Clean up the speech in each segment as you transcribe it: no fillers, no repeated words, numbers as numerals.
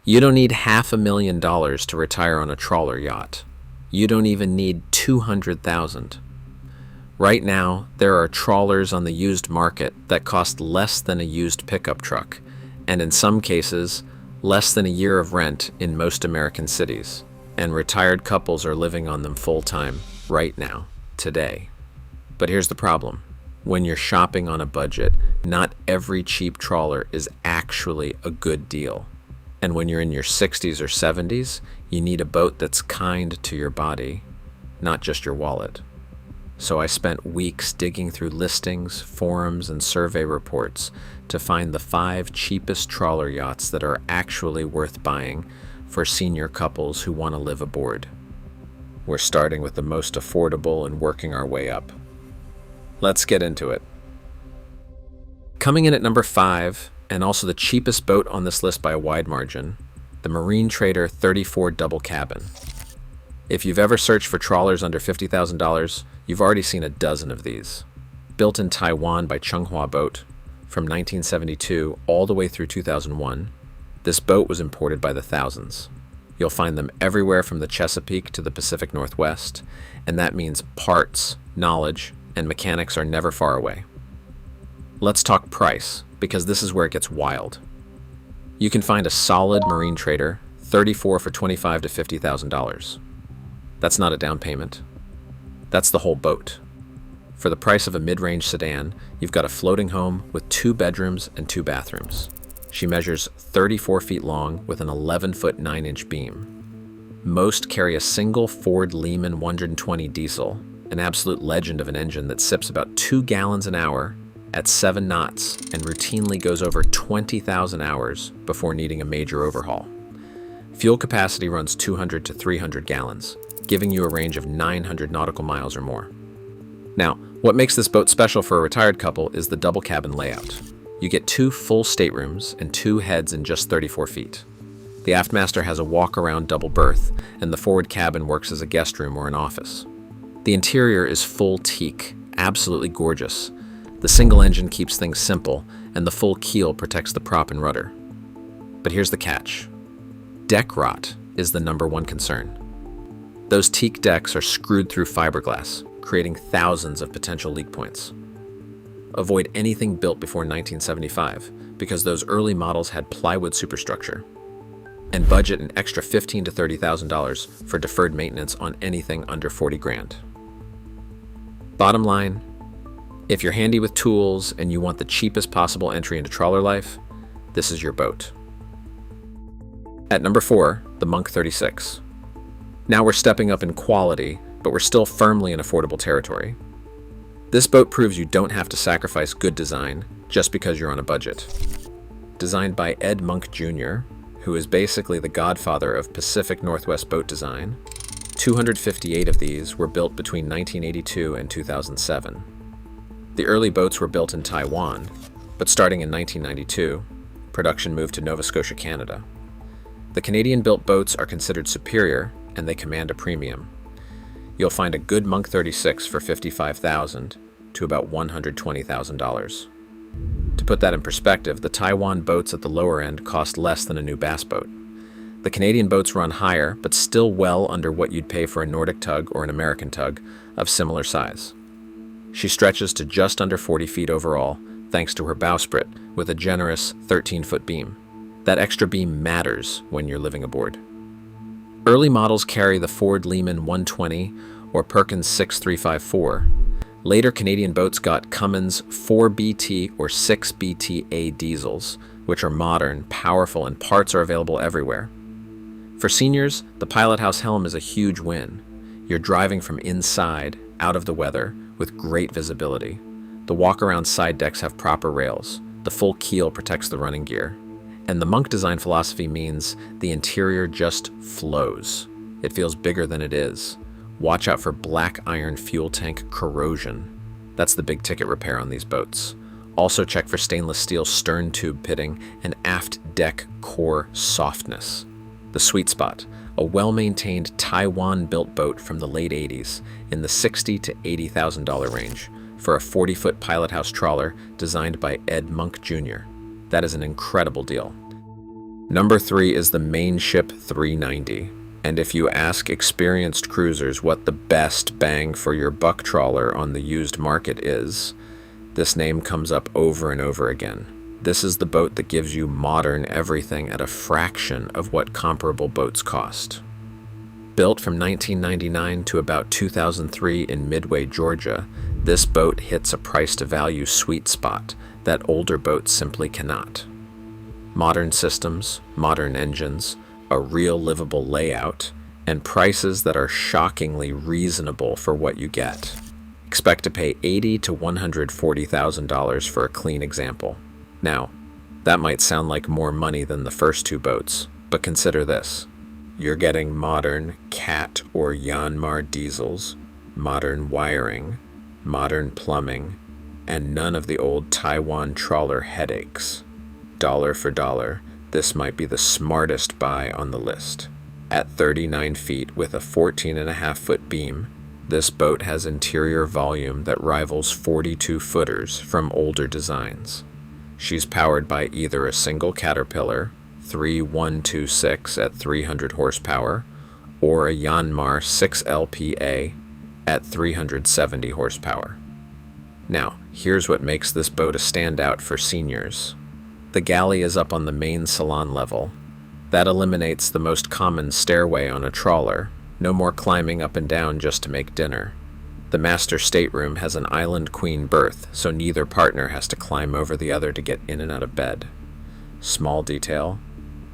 You don't need $500,000 to retire on a trawler yacht. You don't even need 200,000. Right now, there are trawlers on the used market that cost less than a used pickup truck, and in some cases, less than a year of rent in most American cities, and retired couples are living on them full-time right now, today. But here's the problem. When you're shopping on a budget, not every cheap trawler is actually a good deal. And when you're in your 60s or 70s, you need a boat that's kind to your body, not just your wallet. So I spent weeks digging through listings, forums, and survey reports to find the 5 cheapest trawler yachts that are actually worth buying for senior couples who want to live aboard. We're starting with the most affordable and working our way up. Let's get into it. Coming in at number 5, and also the cheapest boat on this list by a wide margin, the Marine Trader 34 Double Cabin. If you've ever searched for trawlers under $50,000, you've already seen a dozen of these. Built in Taiwan by Changhua Boat from 1972 all the way through 2001, this boat was imported by the thousands. You'll find them everywhere from the Chesapeake to the Pacific Northwest, and that means parts, knowledge, and mechanics are never far away. Let's talk price, because this is where it gets wild. You can find a solid Marine Trader 34 for $25,000 to $50,000. That's not a down payment. That's the whole boat. For the price of a mid-range sedan, you've got a floating home with 2 bedrooms and 2 bathrooms. She measures 34 feet long with an 11-foot 9-inch beam. Most carry a single Ford Lehman 120 diesel, an absolute legend of an engine that sips about 2 gallons an hour at 7 knots and routinely goes over 20,000 hours before needing a major overhaul. Fuel capacity runs 200 to 300 gallons, giving you a range of 900 nautical miles or more. Now, what makes this boat special for a retired couple is the double cabin layout. You get 2 full staterooms and 2 heads in just 34 feet. The aftmaster has a walk-around double berth, and the forward cabin works as a guest room or an office. The interior is full teak, absolutely gorgeous. The single engine keeps things simple, and the full keel protects the prop and rudder. But here's the catch. Deck rot is the #1 concern. Those teak decks are screwed through fiberglass, creating thousands of potential leak points. Avoid anything built before 1975, because those early models had plywood superstructure. And budget an extra $15,000 to $30,000 for deferred maintenance on anything under 40 grand. Bottom line, if you're handy with tools and you want the cheapest possible entry into trawler life, this is your boat. At number 4, the Monk 36. Now we're stepping up in quality, but we're still firmly in affordable territory. This boat proves you don't have to sacrifice good design just because you're on a budget. Designed by Ed Monk Jr., who is basically the godfather of Pacific Northwest boat design, 258 of these were built between 1982 and 2007. The early boats were built in Taiwan, but starting in 1992, production moved to Nova Scotia, Canada. The Canadian-built boats are considered superior, and they command a premium. You'll find a good Monk 36 for $55,000 to about $120,000. To put that in perspective, the Taiwan boats at the lower end cost less than a new bass boat. The Canadian boats run higher, but still well under what you'd pay for a Nordic tug or an American tug of similar size. She stretches to just under 40 feet overall, thanks to her bowsprit with a generous 13-foot beam. That extra beam matters when you're living aboard. Early models carry the Ford Lehman 120 or Perkins 6354. Later Canadian boats got Cummins 4BT or 6BTA diesels, which are modern, powerful, and parts are available everywhere. For seniors, the Pilot House helm is a huge win. You're driving from inside, out of the weather, with great visibility. The walk-around side decks have proper rails. The full keel protects the running gear. And the Monk design philosophy means the interior just flows. It feels bigger than it is. Watch out for black iron fuel tank corrosion. That's the big ticket repair on these boats. Also check for stainless steel stern tube pitting and aft deck core softness. The sweet spot, a well-maintained Taiwan-built boat from the late 80s in the $60,000 to $80,000 range for a 40-foot Pilot House trawler designed by Ed Monk Jr. That is an incredible deal. Number 3 is the Mainship 390. And if you ask experienced cruisers what the best bang for your buck trawler on the used market is, this name comes up over and over again. This is the boat that gives you modern everything at a fraction of what comparable boats cost. Built from 1999 to about 2003 in Midway, Georgia, this boat hits a price-to-value sweet spot that older boats simply cannot. Modern systems, modern engines, a real livable layout, and prices that are shockingly reasonable for what you get. Expect to pay $80,000 to $140,000 for a clean example. Now, that might sound like more money than the first two boats, but consider this. You're getting modern Cat or Yanmar diesels, modern wiring, modern plumbing, and none of the old Taiwan trawler headaches. Dollar for dollar, this might be the smartest buy on the list. At 39 feet with a 14.5-foot beam, this boat has interior volume that rivals 42-footers from older designs. She's powered by either a single Caterpillar 3126 at 300 horsepower or a Yanmar 6LPA at 370 horsepower. Now, here's what makes this boat a standout for seniors. The galley is up on the main salon level. That eliminates the most common stairway on a trawler. No more climbing up and down just to make dinner. The master stateroom has an island queen berth, so neither partner has to climb over the other to get in and out of bed. Small detail,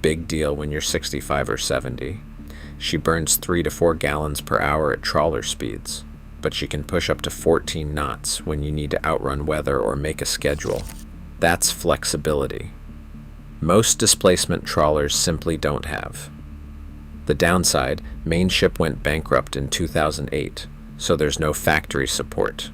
big deal when you're 65 or 70. She burns 3 to 4 gallons per hour at trawler speeds, but she can push up to 14 knots when you need to outrun weather or make a schedule. That's flexibility. Most displacement trawlers simply don't have. The downside, Mainship went bankrupt in 2008, so there's no factory support.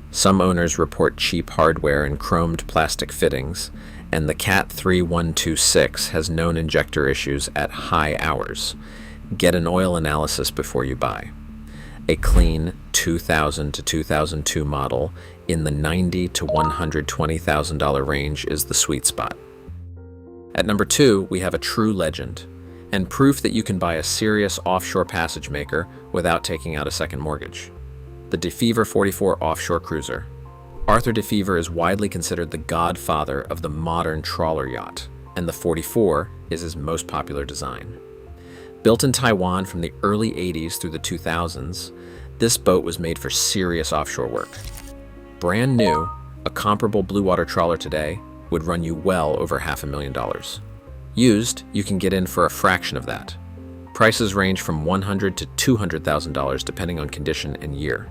Some owners report cheap hardware and chromed plastic fittings, and the Cat 3126 has known injector issues at high hours. Get an oil analysis before you buy. A clean 2000 to 2002 model in the $90,000 to $120,000 range is the sweet spot. At number 2, we have a true legend, and proof that you can buy a serious offshore passage maker without taking out a second mortgage. The DeFever 44 offshore cruiser. Arthur DeFever is widely considered the godfather of the modern trawler yacht, and the 44 is his most popular design. Built in Taiwan from the early 80s through the 2000s, this boat was made for serious offshore work. Brand new, a comparable blue water trawler today would run you well over $500,000. Used, you can get in for a fraction of that. Prices range from $100,000 to $200,000 depending on condition and year.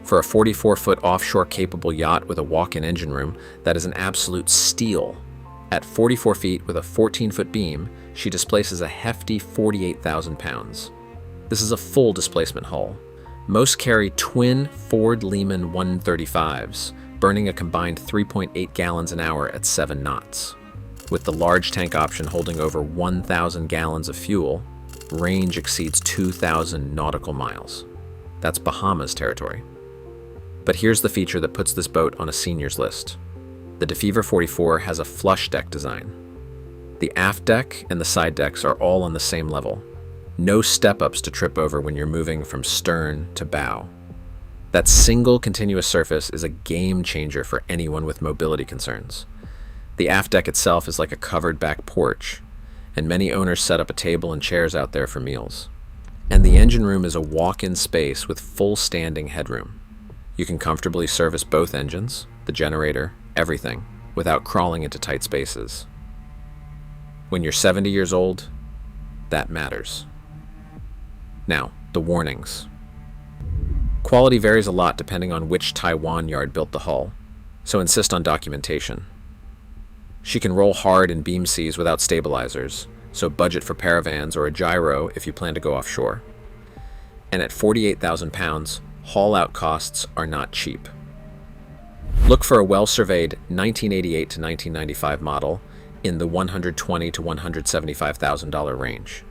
For a 44-foot offshore capable yacht with a walk-in engine room, that is an absolute steal. At 44 feet with a 14-foot beam, she displaces a hefty 48,000 pounds. This is a full displacement hull. Most carry twin Ford Lehman 135s, burning a combined 3.8 gallons an hour at 7 knots. With the large tank option holding over 1,000 gallons of fuel, range exceeds 2,000 nautical miles. That's Bahamas territory. But here's the feature that puts this boat on a seniors list. The DeFever 44 has a flush deck design. The aft deck and the side decks are all on the same level. No step-ups to trip over when you're moving from stern to bow. That single continuous surface is a game changer for anyone with mobility concerns. The aft deck itself is like a covered back porch, and many owners set up a table and chairs out there for meals. And the engine room is a walk-in space with full standing headroom. You can comfortably service both engines, the generator, everything, without crawling into tight spaces. When you're 70 years old, that matters. Now, the warnings. Quality varies a lot depending on which Taiwan yard built the hull, so insist on documentation. She can roll hard in beam seas without stabilizers, so budget for paravans or a gyro if you plan to go offshore. And at 48,000 pounds, haul-out costs are not cheap. Look for a well-surveyed 1988 to 1995 model in the $120,000 to $175,000 range.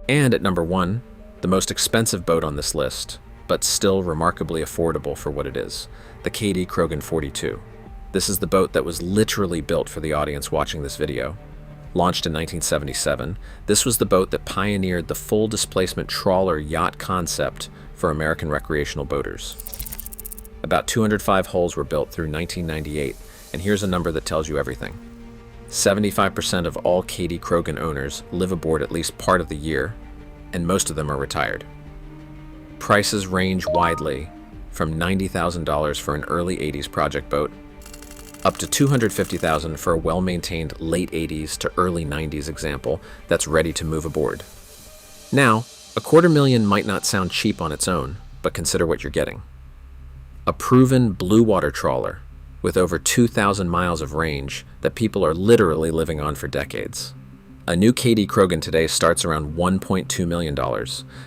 And at number 1, the most expensive boat on this list, but still remarkably affordable for what it is, the Kadey-Krogen 42. This is the boat that was literally built for the audience watching this video. Launched in 1977, this was the boat that pioneered the full displacement trawler yacht concept for American recreational boaters. About 205 hulls were built through 1998, and here's a number that tells you everything. 75% of all Kadey-Krogen owners live aboard at least part of the year, and most of them are retired. Prices range widely, from $90,000 for an early 80s project boat, up to $250,000 for a well-maintained late 80s to early 90s example that's ready to move aboard. Now, $250,000 might not sound cheap on its own, but consider what you're getting. A proven blue water trawler with over 2,000 miles of range that people are literally living on for decades. A new Kadey-Krogen today starts around $1.2 million,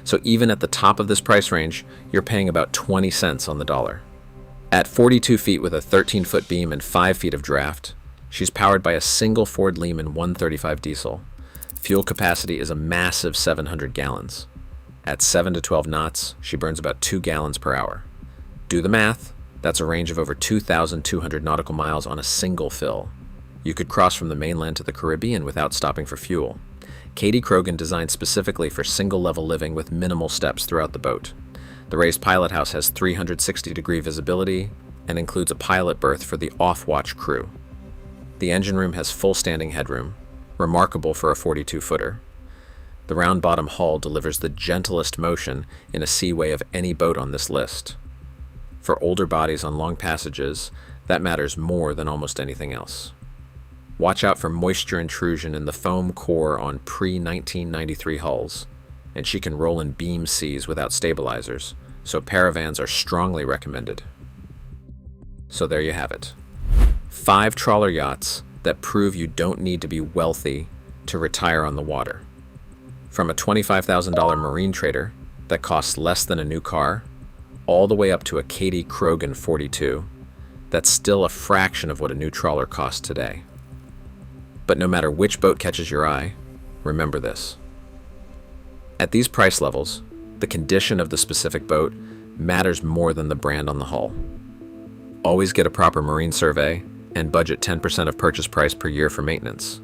so even at the top of this price range, you're paying about 20 cents on the dollar. At 42 feet with a 13-foot beam and 5 feet of draft, she's powered by a single Ford Lehman 135 diesel. Fuel capacity is a massive 700 gallons. At 7 to 12 knots, she burns about 2 gallons per hour. Do the math, that's a range of over 2,200 nautical miles on a single fill. You could cross from the mainland to the Caribbean without stopping for fuel. Kadey-Krogen designed specifically for single-level living with minimal steps throughout the boat. The raised pilot house has 360-degree visibility and includes a pilot berth for the off-watch crew. The engine room has full standing headroom, remarkable for a 42-footer. The round-bottom hull delivers the gentlest motion in a seaway of any boat on this list. For older bodies on long passages, that matters more than almost anything else. Watch out for moisture intrusion in the foam core on pre-1993 hulls, and she can roll in beam seas without stabilizers, so paravans are strongly recommended. So there you have it. 5 trawler yachts that prove you don't need to be wealthy to retire on the water. From a $25,000 marine trader that costs less than a new car, all the way up to a Kadey-Krogen 42, that's still a fraction of what a new trawler costs today. But no matter which boat catches your eye, remember this. At these price levels, the condition of the specific boat matters more than the brand on the hull. Always get a proper marine survey and budget 10% of purchase price per year for maintenance.